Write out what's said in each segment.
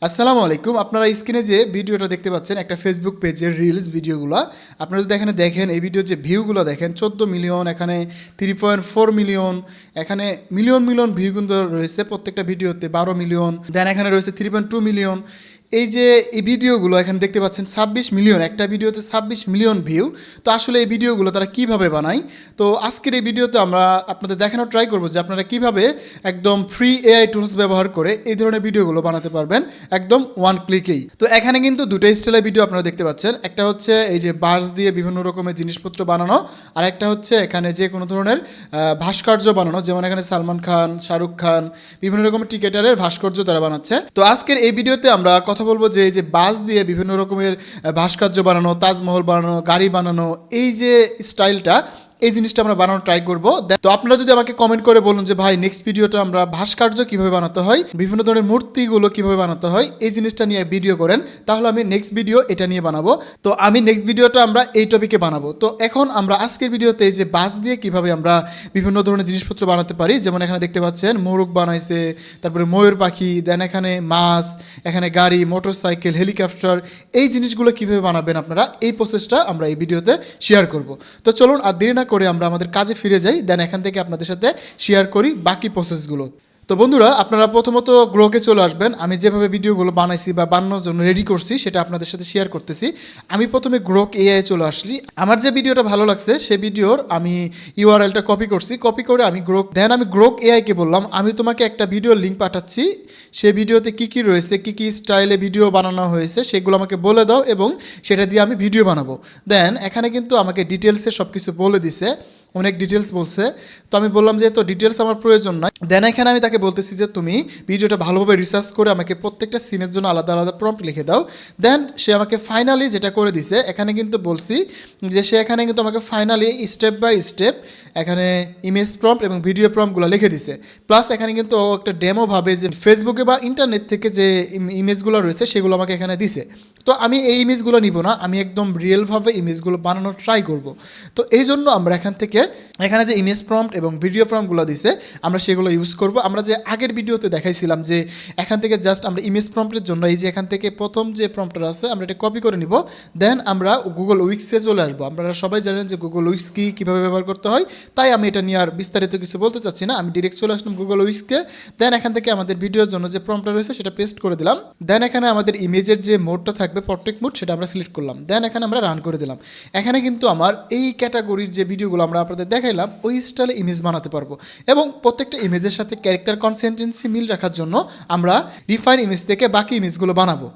আসসালামু আলাইকুম। আপনারা স্ক্রিনে যে ভিডিওটা দেখতে পাচ্ছেন একটা ফেসবুক পেজের রিলস ভিডিওগুলো, আপনারা যদি এখানে দেখেন এই ভিডিওর যে ভিউগুলো দেখেন 14 মিলিয়ন, এখানে 3.4 মিলিয়ন, এখানে মিলিয়ন মিলিয়ন ভিউ কিন্তু রয়েছে প্রত্যেকটা ভিডিওতে 12 মিলিয়ন, দেন এখানে রয়েছে 3.2 মিলিয়ন। এই যে এই ভিডিওগুলো এখানে দেখতে পাচ্ছেন 26 মিলিয়ন, একটা ভিডিওতে 26 মিলিয়ন ভিউ। তো আসলে এই ভিডিওগুলো তারা কিভাবে বানায়, তো আজকের এই ভিডিওতে আমরা আপনাদের দেখানোর ট্রাই করবো যে আপনারা কিভাবে একদম ফ্রি এআই টুলস ব্যবহার করে এই ধরনের ভিডিওগুলো বানাতে পারবেন একদম ওয়ান ক্লিকেই। তো এখানে কিন্তু দুটো স্টাইলের ভিডিও আপনারা দেখতে পাচ্ছেন, একটা হচ্ছে এই যে বার্স দিয়ে বিভিন্ন রকমের জিনিসপত্র বানানো, আর একটা হচ্ছে এখানে যে কোনো ধরনের ভাস্কর্য বানানো, যেমন এখানে সালমান খান, শাহরুখ খান, বিভিন্ন রকমের ক্রিকেটারের ভাস্কর্য তারা বানাচ্ছে। তো আজকের এই ভিডিওতে আমরা কথা বলবো যে এই যে বাস দিয়ে বিভিন্ন রকমের ভাস্কর্য বানানো, তাজমহল বানানো, গাড়ি বানানো, এই যে স্টাইলটা, এই জিনিসটা আমরা বানানোর ট্রাই করবো। তো আপনারা যদি আমাকে কমেন্ট করে বলুন যে ভাই নেক্সট ভিডিওটা আমরা ভাস্কর্য কিভাবে বানাতে হয়, বিভিন্ন ধরনের মূর্তিগুলো কিভাবে বানাতে হয়, এই জিনিসটা নিয়ে ভিডিও করেন, তাহলে আমি নেক্সট ভিডিও এটা নিয়ে বানাবো। তো আমি নেক্সট ভিডিওটা আমরা এই টপিকে বানাবো। তো এখন আমরা আজকের ভিডিওতে এই যে বাস দিয়ে কিভাবে আমরা বিভিন্ন ধরনের জিনিসপত্র বানাতে পারি, যেমন এখানে দেখতে পাচ্ছেন মোরগ বানাইছে, তারপরে ময়ূর পাখি, দেন এখানে মাছ, এখানে গাড়ি, মোটরসাইকেল, হেলিকপ্টার, এই জিনিসগুলো কিভাবে বানাবেন আপনারা, এই প্রসেসটা আমরা এই ভিডিওতে শেয়ার করব। তো চলুন আর দেরি না করে আমরা আমাদের কাজে ফিরে যাই, দেন এখান থেকে আপনাদের সাথে শেয়ার করি বাকি প্রসেসগুলো। তো বন্ধুরা, আপনারা প্রথমত গ্রোকে চলে আসবেন। আমি যেভাবে ভিডিওগুলো বানাইছি বা বানানোর জন্য রেডি করছি সেটা আপনাদের সাথে শেয়ার করতেছি। আমি প্রথমে গ্রোক এআই চলে আসলি, আমার যে ভিডিওটা ভালো লাগছে সেই ভিডিওর আমি ইউআরএলটা কপি করছি, কপি করে আমি গ্রোক এআইকে বললাম আমি তোমাকে একটা ভিডিওর লিঙ্ক পাঠাচ্ছি, সেই ভিডিওতে কী কী রয়েছে, কী কী স্টাইলে ভিডিও বানানো হয়েছে সেগুলো আমাকে বলে দাও এবং সেটা দিয়ে আমি ভিডিও বানাবো। দেন এখানে কিন্তু আমাকে ডিটেলসে সব কিছু বলে দিছে, অনেক ডিটেলস বলছে। তো আমি বললাম যে তো ডিটেলস আমার প্রয়োজন নয়। দেন এখানে আমি তাকে বলতেছি যে তুমি ভিডিওটা ভালোভাবে রিসার্চ করে আমাকে প্রত্যেকটা সিনের জন্য আলাদা আলাদা প্রম্পট লিখে দাও। দেন সে আমাকে ফাইনালি যেটা করে দিছে, এখানে কিন্তু বলছি যে সে এখানে কিন্তু আমাকে ফাইনালি স্টেপ বাই স্টেপ এখানে ইমেজ প্রম্পট এবং ভিডিও প্রম্পটগুলো লিখে দিছে। প্লাস এখানে কিন্তু ও একটা ডেমো ভাবে যে ফেসবুকে বা ইন্টারনেট থেকে যে ইমেজগুলো রয়েছে সেগুলো আমাকে এখানে দিছে। তো আমি এই ইমেজগুলো নিব না, আমি একদম রিয়েলভাবে ইমেজগুলো বানানোর ট্রাই করব। তো এই জন্য আমরা এখানে যে ইমেজ প্রম্পট এবং ভিডিও প্রম্পটগুলো দিছে আমরা সেগুলো ইউজ করব। আমরা যে আগের ভিডিওতে দেখাইছিলাম যে এখান থেকে জাস্ট আমরা ইমেজ প্রম্পটের জন্য এই যে এখান থেকে প্রথম যে প্রম্পটটা আছে আমরা এটা কপি করে নিব। দেন আমরা গুগল উইক্সে চলে আসবো। আপনারা সবাই জানেন যে গুগল উইক্স কীভাবে ব্যবহার করতে হয়, তাই আমি এটা নিয়ে আর বিস্তারিত কিছু বলতে চাচ্ছি না, আমি ডিরেক্ট চলে আসলাম গুগল উইক্সকে। দেন এখান থেকে আমাদের ভিডিওর জন্য যে প্রম্পটটা রয়েছে সেটা পেস্ট করে দিলাম। দেন এখানে আমাদের ইমেজের যে মোডটা থাকবে পোর্ট্রেট মোড সেটা আমরা সিলেক্ট করলাম। দেন এখানে আমরা রান করে দিলাম। এখানে কিন্তু আমার এই ক্যাটাগরির যে ভিডিওগুলো আমরা আপনাদের দেখাইলাম ওই স্টাইলে ইমেজ বানাতে পারবো এবং প্রত্যেকটা ইমেজের সাথে ক্যারেক্টার কনসিস্টেন্সি মিল রাখার জন্য আমরা রিফাইন ইমেজ থেকে বাকি ইমেজগুলো বানাবো।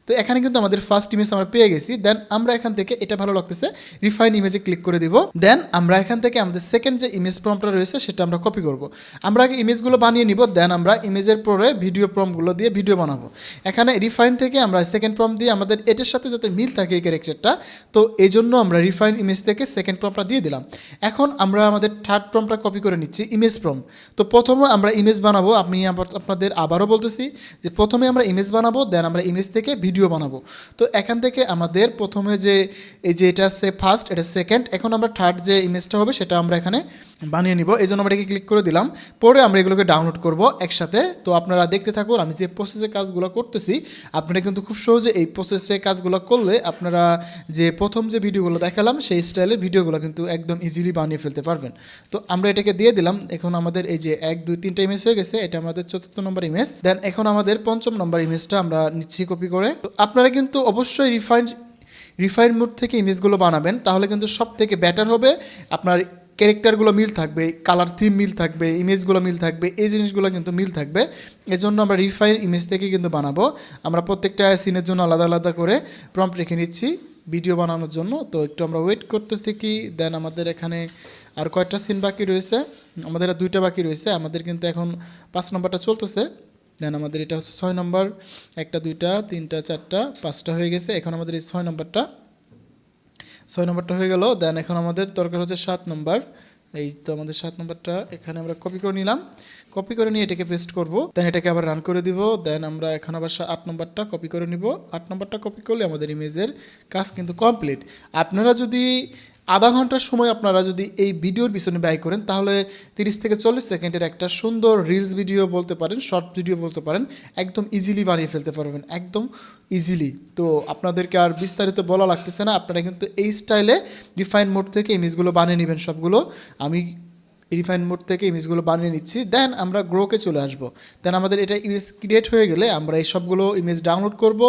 তো এখানে কিন্তু আমাদের ফার্স্ট ইমেজ আমরা পেয়ে গেছি। দেন আমরা এখান থেকে এটা ভালো লাগতেছে রিফাইন ইমেজে ক্লিক করে দিব। দেন আমরা এখান থেকে আমাদের সেকেন্ড যে ইমেজ প্রম্পটটা রয়েছে সেটা আমরা কপি করব। আমরা আগে ইমেজগুলো বানিয়ে নিব, দেন আমরা ইমেজের পরে ভিডিও প্রম্পটগুলো দিয়ে ভিডিও বানাবো। এখানে রিফাইন থেকে আমরা সেকেন্ড প্রম্পট দিয়ে আমাদের এটার সাথে যাতে মিল থাকে এই ক্যারেক্টারটা, তো এই জন্য আমরা রিফাইন ইমেজ থেকে সেকেন্ড প্রম্পটটা দিয়ে দিলাম। এখন আমরা আমাদের থার্ড প্রম্পটটা কপি করে নিচ্ছি, ইমেজ প্রম্পট। তো প্রথমে আমরা ইমেজ বানাবো, আমি আপনাদের আবারও বলতেছি যে প্রথমে আমরা ইমেজ বানাবো, দেন আমরা ইমেজ থেকে ভিডিও বানাবো। তো এখান থেকে আমাদের প্রথমে যে এই যে এটা আছে ফার্স্ট, এটা সেকেন্ড, এখন আমরা থার্ড যে ইমেজটা হবে সেটা আমরা এখানে বানিয়ে নিব। এই জন্য আমরা এটাকে ক্লিক করে দিলাম। পরে আমরা এগুলোকে ডাউনলোড করব একসাথে। তো আপনারা দেখতে থাকুন আমি যে প্রসেসে কাজগুলো করতেছি, আপনারা কিন্তু খুব সহজে এই প্রসেসে কাজগুলো করলে আপনারা যে প্রথম যে ভিডিওগুলো দেখালাম সেই স্টাইলের ভিডিওগুলো কিন্তু একদম ইজিলি বানিয়ে ফেলতে পারবেন। তো আমরা এটাকে দিয়ে দিলাম। এখন আমাদের এই যে 1 2 3টা ইমেজ হয়ে গেছে, এটা আমাদের 4র্থ নম্বর ইমেজ। দেন এখন আমাদের 5ম নম্বর ইমেজটা আমরা নিচ্ছি কপি করে। তো আপনারা কিন্তু অবশ্যই রিফাইন মোড থেকে ইমেজগুলো বানাবেন, তাহলে কিন্তু সব থেকে বেটার হবে। আপনার ক্যারেক্টারগুলো মিল থাকবে, কালার থিম মিল থাকবে, ইমেজগুলো মিল থাকবে, এই জিনিসগুলো কিন্তু মিল থাকবে। এজন্য আমরা রিফাইন ইমেজ থেকে কিন্তু বানাবো। আমরা প্রত্যেকটা সিনের জন্য আলাদা আলাদা করে প্রম্পট রেখে নিচ্ছি ভিডিও বানানোর জন্য। তো একটু আমরা ওয়েট করতে থাকি। দেন আমাদের এখানে আর কয়েকটা সিন বাকি রয়েছে, আমাদের 2টা বাকি রয়েছে। আমাদের কিন্তু এখন 5 নম্বরটা চলতেছে। দেন আমাদের এটা হচ্ছে 6 নম্বর, 1টা 2টা 3টা 4টা 5টা হয়ে গেছে। এখন আমাদের এই 6 নম্বরটা হয়ে গেল। দেন এখন আমাদের দরকার হচ্ছে 7 নম্বর। এই তো আমাদের 7 নম্বরটা এখানে আমরা কপি করে নিলাম, কপি করে নিয়ে এটাকে পেস্ট করব। দেন এটাকে আবার রান করে দিব। দেন আমরা এখন আবার 8 নম্বরটা কপি করে নিব। 8 নম্বরটা কপি করলে আমাদের ইমেজের কাজ কিন্তু কমপ্লিট। আপনারা যদি আধা ঘন্টার সময় আপনারা যদি এই ভিডিওর পিছনে ব্যয় করেন তাহলে 30 থেকে 40 সেকেন্ডের একটা সুন্দর রিলস ভিডিও বলতে পারেন, শর্ট ভিডিও বলতে পারেন, একদম ইজিলি বানিয়ে ফেলতে পারবেন, একদম ইজিলি। তো আপনাদেরকে আর বিস্তারিত বলা লাগতেছে না, আপনারা কিন্তু এই স্টাইলে রিফাইন মোড থেকে ইমেজগুলো বানিয়ে নেবেন সবগুলো। আমি রিফাইন মোড থেকে ইমেজগুলো বানিয়ে নিচ্ছি, দেন আমরা গ্রোকে চলে আসবো। দেন আমাদের এটা ইমেজ ক্রিয়েট হয়ে গেলে আমরা এই সবগুলো ইমেজ ডাউনলোড করব,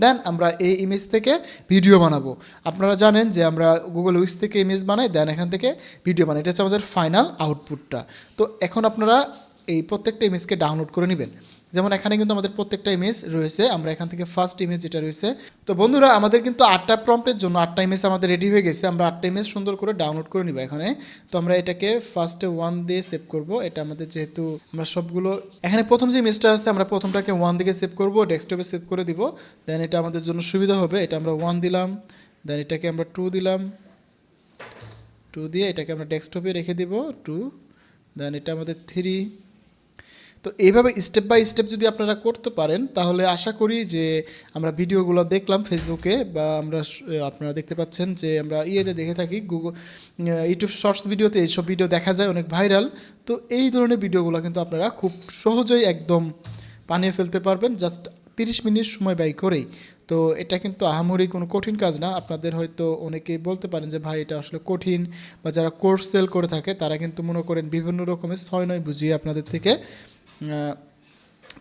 দেন আমরা এই ইমেজ থেকে ভিডিও বানাবো। আপনারা জানেন যে আমরা গুগল উইক্স থেকে ইমেজ বানাই, দেন এখান থেকে ভিডিও বানাই, এটা হচ্ছে আমাদের ফাইনাল আউটপুটটা। তো এখন আপনারা এই প্রত্যেকটা ইমেজকে ডাউনলোড করে নেবেন। যেমন এখানে কিন্তু আমাদের প্রত্যেকটা ইমেজ রয়েছে, আমরা এখান থেকে ফার্স্ট ইমেজ যেটা রয়েছে। তো বন্ধুরা আমাদের কিন্তু 8টা প্রম্পটের জন্য 8টা ইমেজ আমাদের রেডি হয়ে গেছে, আমরা 8টা ইমেজ সুন্দর করে ডাউনলোড করে নিব এখানে। তো আমরা এটাকে ফার্স্টে 1 দিয়ে সেভ করব, এটা আমাদের যেহেতু আমরা সবগুলো এখানে প্রথম যে ইমেজটা আছে আমরা প্রথমটাকে 1 দিকে সেভ করব, ডেস্কটপে সেভ করে দিব, দেন এটা আমাদের জন্য সুবিধা হবে। এটা আমরা 1 দিলাম, দেন এটাকে আমরা 2 দিলাম, 2 দিয়ে এটাকে আমরা ডেস্কটপে রেখে দিব 2, দেন এটা আমাদের 3। তো এইভাবে স্টেপ বাই স্টেপ যদি আপনারা করতে পারেন তাহলে আশা করি যে আমরা ভিডিওগুলো দেখলাম ফেসবুকে, বা আমরা আপনারা দেখতে পাচ্ছেন যে আমরা ইয়েতে দেখে থাকি গুগল ইউটিউব শর্টস ভিডিওতে এইসব ভিডিও দেখা যায় অনেক ভাইরাল। তো এই ধরনের ভিডিওগুলো কিন্তু আপনারা খুব সহজেই একদম বানিয়ে ফেলতে পারবেন, জাস্ট 30 মিনিট সময় ব্যয় করেই। তো এটা কিন্তু আহামরি কোনো কঠিন কাজ না। আপনাদের হয়তো অনেকেই বলতে পারেন যে ভাই এটা আসলে কঠিন, বা যারা কোর্স সেল করে থাকে তারা কিন্তু মনে করেন বিভিন্ন রকমের 6-9 বুঝিয়ে আপনাদের থেকে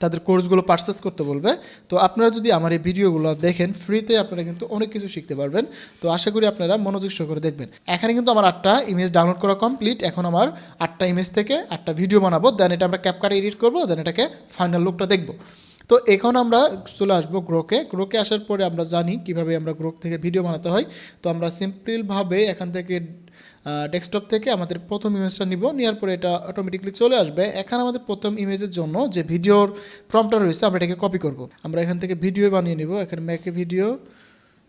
তাদের কোর্সগুলো পারচেস করতে বলবে। তো আপনারা যদি আমার এই ভিডিওগুলো দেখেন ফ্রিতে, আপনারা কিন্তু অনেক কিছু শিখতে পারবেন। তো আশা করি আপনারা মনোযোগ সহকারে দেখবেন। এখানে কিন্তু আমার 8টা ইমেজ ডাউনলোড করা কমপ্লিট। এখন আমার 8টা ইমেজ থেকে 8টা ভিডিও বানাবো, দেন এটা আমরা ক্যাপকাটে এডিট করবো, দেন এটাকে ফাইনাল লুকটা দেখবো। তো এখন আমরা চলে আসবো গ্রোকে আসার পরে আমরা জানি কিভাবে আমরা গ্রোক থেকে ভিডিও বানাতে হয়। তো আমরা সিম্পলভাবে এখান থেকে ডেস্কটপ থেকে আমাদের প্রথম ইমেজটা নিব, নেওয়ার পরে এটা অটোমেটিকলি চলে আসবে। এখানে আমাদের প্রথম ইমেজের জন্য যে ভিডিওর প্রম্পটটা রয়েছে আমরা এটাকে কপি করব। আমরা এখান থেকে ভিডিও বানিয়ে নিব, এখানে মেকে ভিডিও,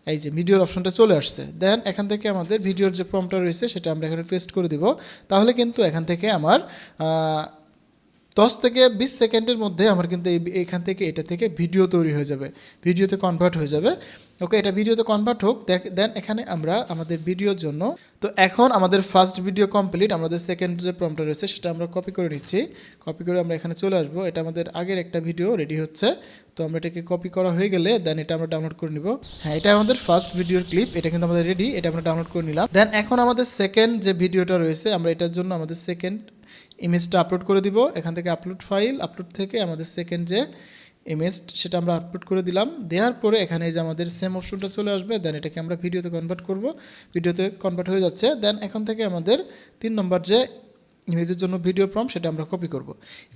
এই যে ভিডিওর অপশনটা চলে আসছে। দেন এখান থেকে আমাদের ভিডিওর যে প্রম্পটটা রয়েছে সেটা আমরা এখানে পেস্ট করে দিব। তাহলে কিন্তু এখান থেকে আমার 10 থেকে 20 সেকেন্ডের মধ্যে আমার কিন্তু এখান থেকে এটা থেকে ভিডিও তৈরি হয়ে যাবে, ভিডিওতে কনভার্ট হয়ে যাবে। ওকে, এটা ভিডিওতে কনভার্ট হোক, দেন এখানে আমরা আমাদের ভিডিওর জন্য, তো এখন আমাদের ফার্স্ট ভিডিও কমপ্লিট। আমাদের সেকেন্ড যে প্রম্পটটা রয়েছে সেটা আমরা কপি করে নিচ্ছি, কপি করে আমরা এখানে চলে আসবো। এটা আমাদের আগের একটা ভিডিও রেডি হচ্ছে, তো আমরা এটাকে কপি করা হয়ে গেলে দেন এটা আমরা ডাউনলোড করে নিব। হ্যাঁ, এটা আমাদের ফার্স্ট ভিডিওর ক্লিপ, এটা কিন্তু আমাদের রেডি, এটা আমরা ডাউনলোড করে নিলাম। দেন এখন আমাদের সেকেন্ড যে ভিডিওটা রয়েছে আমরা এটার জন্য আমাদের সেকেন্ড ইমেজটা আপলোড করে দিব। এখান থেকে আপলোড ফাইল, আপলোড থেকে আমাদের সেকেন্ড যে ইমেজ সেটা আমরা আপলোড করে দিলাম। দেওয়ার পরে এখানে যে আমাদের সেম অপশনটা চলে আসবে, দেন এটাকে আমরা ভিডিওতে কনভার্ট করব, ভিডিওতে কনভার্ট হয়ে যাচ্ছে। দেন এখন থেকে আমাদের 3 নম্বর যে ইমেজের জন্য ভিডিও প্রম্পট সেটা আমরা কপি করব।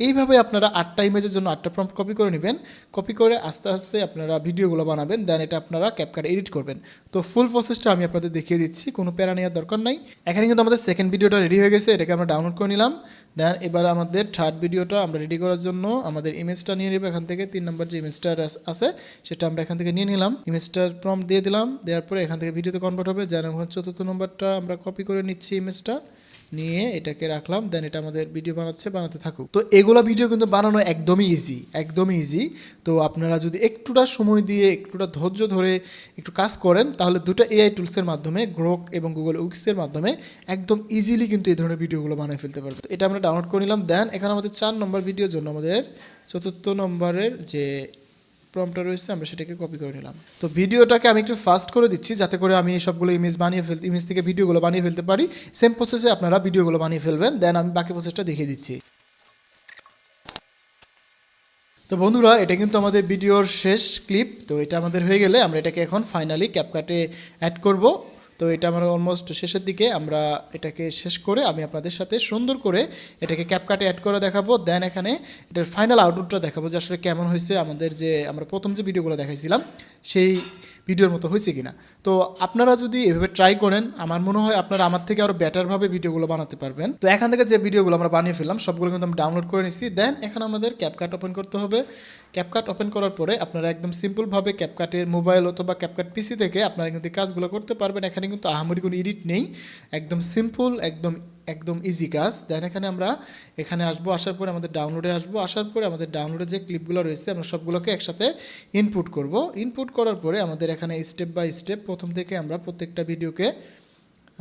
এইভাবে আপনারা 8টা ইমেজের জন্য 8টা প্রম্পট কপি করে নেবেন, কপি করে আস্তে আস্তে আপনারা ভিডিওগুলো বানাবেন, দেন এটা আপনারা ক্যাপকাটে এডিট করবেন। তো ফুল প্রসেসটা আমি আপনাদের দেখিয়ে দিচ্ছি, কোনো প্যারা নেওয়ার দরকার নাই। এখানে কিন্তু আমাদের সেকেন্ড ভিডিওটা রেডি হয়ে গেছে, এটাকে আমরা ডাউনলোড করে নিলাম। দেন এবার আমাদের থার্ড ভিডিওটা আমরা রেডি করার জন্য আমাদের ইমেজটা নিয়ে নেব। এখান থেকে 3 নম্বর যে ইমেজটা আছে সেটা আমরা এখান থেকে নিয়ে নিলাম, ইমেজটার প্রম্পট দিয়ে দিলাম। দেওয়ার পরে এখান থেকে ভিডিওতে কনভার্ট হবে। যেন 4th নম্বরটা আমরা কপি করে নিচ্ছি, ইমেজটা নিয়ে এটাকে রাখলাম, দেন এটা আমাদের ভিডিও বানাতে থাকুক। তো এগুলো ভিডিও কিন্তু বানানো একদমই ইজি। তো আপনারা যদি একটুটা সময় দিয়ে একটুটা ধৈর্য ধরে একটু কাজ করেন তাহলে 2টা AI টুলসের মাধ্যমে, গ্রোক এবং গুগল উইক্সের মাধ্যমে একদম ইজিলি কিন্তু এই ধরনের ভিডিওগুলো বানিয়ে ফেলতে পারবেন। এটা আমরা ডাউনলোড করে নিলাম। দেন এখানে আমাদের 4 নম্বর ভিডিওর জন্য আমাদের 4th নম্বরের যে প্রম্পটটা রয়েছে আমরা সেটাকে কপি করে নিলাম। তো ভিডিওটাকে আমি একটু ফাস্ট করে দিচ্ছি যাতে করে আমি এই সবগুলো ইমেজ থেকে ভিডিওগুলো বানিয়ে ফেলতে পারি। সেম প্রসেসে আপনারা ভিডিওগুলো বানিয়ে ফেলবেন, দেন আমি বাকি প্রসেসটা দেখিয়ে দিচ্ছি। তো বন্ধুরা এটা কিন্তু আমাদের ভিডিওর শেষ ক্লিপ। তো এটা আমাদের হয়ে গেলে আমরা এটাকে এখন ফাইনালি ক্যাপকাটে অ্যাড করব। তো এটা আমার অলমোস্ট শেষের দিকে, আমরা এটাকে শেষ করে আমি আপনাদের সাথে সুন্দর করে এটাকে ক্যাপকাটে অ্যাড করে দেখাবো। দেন এখানে এটার ফাইনাল আউটপুটটা দেখাবো যে আসলে কেমন হয়েছে, আমাদের যে আমরা প্রথম যে ভিডিওগুলো দেখাইছিলাম সেই ভিডিওর মতো হয়েছে কিনা। তো আপনারা যদি এভাবে ট্রাই করেন আমার মনে হয় আপনারা আমার থেকে আরও বেটারভাবে ভিডিওগুলো বানাতে পারবেন। তো এখান থেকে যে ভিডিওগুলো আমরা বানিয়ে ফেললাম সবগুলো কিন্তু আমরা ডাউনলোড করে নিচ্ছি। দেন এখন আমাদের ক্যাপকাট ওপেন করতে হবে। ক্যাপকাট ওপেন করার পরে আপনারা একদম সিম্পলভাবে ক্যাপকাটের মোবাইল অথবা ক্যাপকাট পিসি থেকে আপনারা কিন্তু কাজগুলো করতে পারবেন। এখানে কিন্তু আহামরি কোনো এডিট নেই, একদম সিম্পল, একদম ইজি কাজ। দেন এখানে আসবো, আসার পরে আমাদের ডাউনলোডে আসবো, আসার পরে আমাদের ডাউনলোডে যে ক্লিপগুলো রয়েছে আমরা সবগুলোকে একসাথে ইনপুট করব। ইনপুট করার পরে আমাদের এখানে স্টেপ বাই স্টেপ প্রথম থেকে আমরা প্রত্যেকটা ভিডিওকে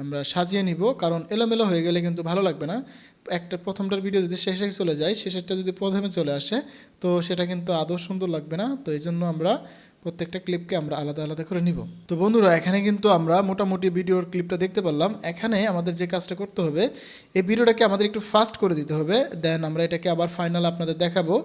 আমরা সাজিয়ে নিব, কারণ এলোমেলো হয়ে গেলে কিন্তু ভালো লাগবে না। একটা প্রথমটার ভিডিও যদি শেষে চলে যায়, শেষেরটা যদি প্রথমে চলে আসে, তো সেটা কিন্তু আদৌ সুন্দর লাগবে না। তো এই জন্য আমরা প্রত্যেকটা ক্লিপকে আমরা আলাদা আলাদা করে নিব। তো বন্ধুরা, এখানে কিন্তু আমরা মোটামুটি ভিডিওর ক্লিপটা দেখতে পারলাম। এখানে আমাদের যে কাজটা করতে হবে, এই ভিডিওটাকে আমাদের একটু ফাস্ট করে দিতে হবে। দেন আমরা এটাকে আবার ফাইনাল আপনাদের দেখাবো।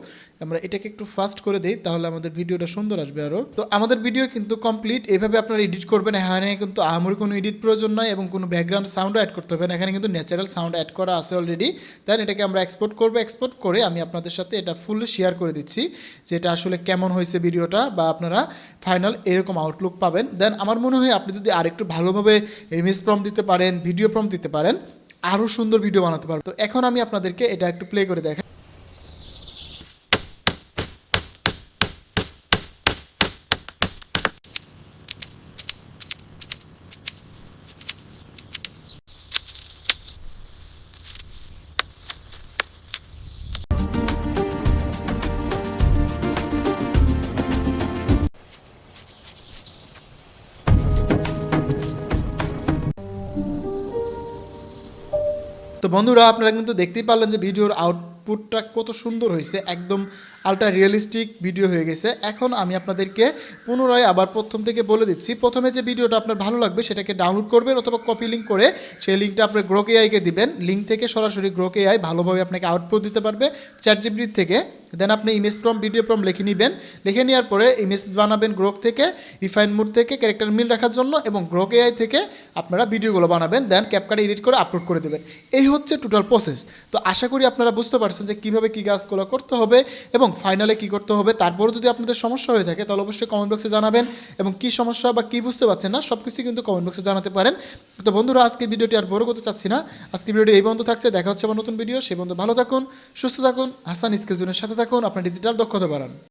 আমরা এটাকে একটু ফাস্ট করে দিই, তাহলে আমাদের ভিডিওটা সুন্দর আসবে আরও। তো আমাদের ভিডিও কিন্তু কমপ্লিট। এভাবে আপনারা এডিট করবেন। এখানে কিন্তু আমার কোনো এডিট প্রয়োজন নয় এবং কোনো ব্যাকগ্রাউন্ড সাউন্ডও অ্যাড করতে হবে না। এখানে কিন্তু ন্যাচারাল সাউন্ড অ্যাড করা আছে অলরেডি। দেন এটাকে আমরা এক্সপোর্ট করবো। এক্সপোর্ট করে আমি আপনাদের সাথে এটা ফুল শেয়ার করে দিচ্ছি যে এটা আসলে কেমন হয়েছে ভিডিওটা, বা আপনারা ফাইনাল এরকম আউটলুক পাবেন। দেন আমার মনে হয় আপনি যদি আরেকটু ভালোভাবে ইমেজ প্রম্পট দিতে পারেন, ভিডিও প্রম্পট দিতে পারেন, আরও সুন্দর ভিডিও বানাতে পারবেন। তো এখন আমি আপনাদেরকে এটা একটু প্লে করে দেখাই। তো বন্ধুরা, আপনারা কিন্তু দেখতেই পারলেন যে ভিডিওর আউটপুটটা কত সুন্দর হয়েছে, একদম আলট্রা রিয়েলিস্টিক ভিডিও হয়ে গেছে। এখন আমি আপনাদেরকে পুনরায় আবার প্রথম থেকে বলে দিচ্ছি। প্রথমে যে ভিডিওটা আপনার ভালো লাগবে সেটাকে ডাউনলোড করবেন, অথবা কপি লিঙ্ক করে সেই লিঙ্কটা আপনার গ্রোক এআইকে দিবেন। লিঙ্ক থেকে সরাসরি গ্রোক এআই ভালোভাবে আপনাকে আউটপুট দিতে পারবে চ্যাটজিপিটি থেকে। দেন আপনি ইমেজ প্রম্পট, ভিডিও প্রম্পট লিখে নেবেন। লিখে নেওয়ার পরে ইমেজ বানাবেন গ্রোক থেকে, রিফাইন মোড থেকে ক্যারেক্টার মিল রাখার জন্য, এবং গ্রোক এআই থেকে আপনারা ভিডিওগুলো বানাবেন। দেন ক্যাপকাটে এডিট করে আপলোড করে দেবেন। এই হচ্ছে টোটাল প্রসেস। তো আশা করি আপনারা বুঝতে পারছেন যে কীভাবে কী কাজগুলো করতে হবে এবং ফাইনালে কী করতে হবে। তারপরে যদি আপনাদের সমস্যা হয়ে থাকে তাহলে অবশ্যই কমেন্ট বক্সে জানাবেন, এবং কী সমস্যা বা কী বুঝতে পারছেন না সব কিছু কিন্তু কমেন্ট বক্সে জানাতে পারেন। তো বন্ধুরা, আজকে ভিডিওটি আর বড় করতে চাচ্ছি না। আজকে ভিডিওটি এই পর্যন্ত থাকছে। দেখা হচ্ছে আবার নতুন ভিডিও। সেই পর্যন্ত ভালো থাকুন, সুস্থ থাকুন, হাসান স্কিল জোনের সাথে থাকুন, আপনার ডিজিটাল দক্ষতা বাড়ান।